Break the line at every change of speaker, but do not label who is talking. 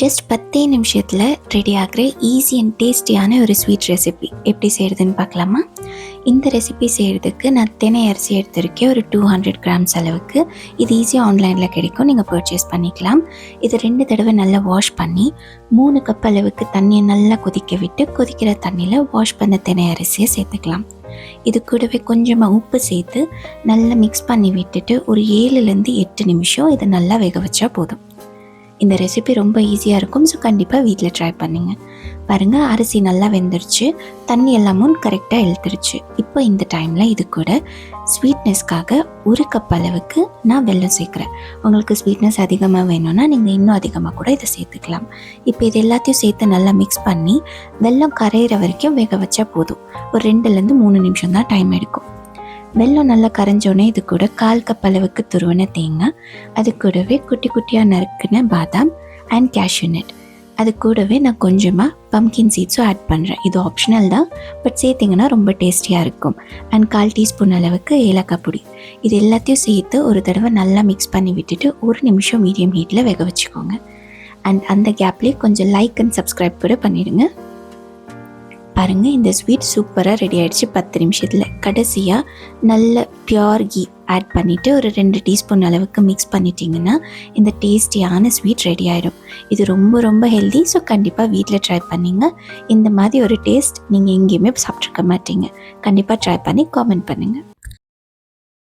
Just 10 நிமிஷத்தில் ready ஆகிற easy and டேஸ்டியான ஒரு ஸ்வீட் ரெசிபி எப்படி செய்கிறதுன்னு பார்க்கலாமா? இந்த ரெசிபி செய்கிறதுக்கு நான் தினை அரிசி எடுத்திருக்கேன். ஒரு 200 கிராம்ஸ் அளவுக்கு. இது ஈஸியாக ஆன்லைனில் கிடைக்கும், நீங்கள் பர்ச்சேஸ் பண்ணிக்கலாம். இது 2 தடவை நல்லா வாஷ் பண்ணி 3 கப் அளவுக்கு தண்ணியை நல்லா கொதிக்க விட்டு, கொதிக்கிற தண்ணியில் வாஷ் பண்ண தினை அரிசியை சேர்த்துக்கலாம். இது கூடவே கொஞ்சமாக உப்பு சேர்த்து நல்லா மிக்ஸ் பண்ணி விட்டுட்டு ஒரு 7லேருந்து 8 நிமிஷம் இதை நல்லா வேக வச்சா போதும். இந்த ரெசிபி ரொம்ப ஈஸியாக இருக்கும். ஸோ கண்டிப்பாக வீட்டில் ட்ரை பண்ணுங்கள். பாருங்கள், அரிசி நல்லா வெந்துருச்சு, தண்ணி எல்லாமும் கரெக்டாக இழுத்துருச்சு. இப்போ இந்த டைமில் இது கூட ஸ்வீட்னஸ்க்காக 1 கப் அளவுக்கு நான் வெல்லம் சேர்க்குறேன். உங்களுக்கு ஸ்வீட்னஸ் அதிகமாக வேணும்னா நீங்கள் இன்னும் அதிகமாக கூட இதை சேர்த்துக்கலாம். இப்போ இது எல்லாத்தையும் சேர்த்து நல்லா மிக்ஸ் பண்ணி வெல்லம் கரையிற வரைக்கும் வேக வச்சா போதும். ஒரு 2லேருந்து 3 நிமிஷம் தான் டைம் எடுக்கும். வெல்லம் நல்லா கரைஞ்சோடனே இது கூட 1/4 கப் அளவுக்கு துருவின தேங்காய், அது கூடவே குட்டி குட்டியாக நறுக்கின பாதாம் அண்ட் கேஷ்யூ நட், அது கூடவே நான் கொஞ்சமாக பம்கின் சீட்ஸும் ஆட் பண்ணுறேன். இது ஆப்ஷனல் தான், பட் சேர்த்திங்கன்னா ரொம்ப டேஸ்டியாக இருக்கும். அண்ட் 1/4 டீஸ்பூன் அளவுக்கு ஏலக்காய் பொடி. இது எல்லாத்தையும் சேர்த்து ஒரு தடவை நல்லா மிக்ஸ் பண்ணி விட்டுட்டு 1 நிமிஷம் மீடியம் ஹீட்டில் வேக வச்சுக்கோங்க. அண்ட் அந்த கேப்லேயே கொஞ்சம் லைக் அண்ட் சப்ஸ்கிரைப் கூட பண்ணிவிடுங்க. பாருங்கள், இந்த ஸ்வீட் சூப்பராக ரெடி ஆகிடுச்சு 10 நிமிஷத்தில். கடைசியாக நல்ல பியோர் கீ ஆட் பண்ணிவிட்டு ஒரு 2 டீஸ்பூன் அளவுக்கு மிக்ஸ் பண்ணிட்டீங்கன்னா இந்த டேஸ்டியான ஸ்வீட் ரெடி ஆகிடும். இது ரொம்ப ரொம்ப ஹெல்தி. ஸோ கண்டிப்பாக வீட்டில் ட்ரை பண்ணிங்க. இந்த மாதிரி ஒரு டேஸ்ட் நீங்கள் எங்கேயுமே சாப்பிட்ருக்க மாட்டீங்க. கண்டிப்பாக ட்ரை பண்ணி காமெண்ட் பண்ணுங்கள்.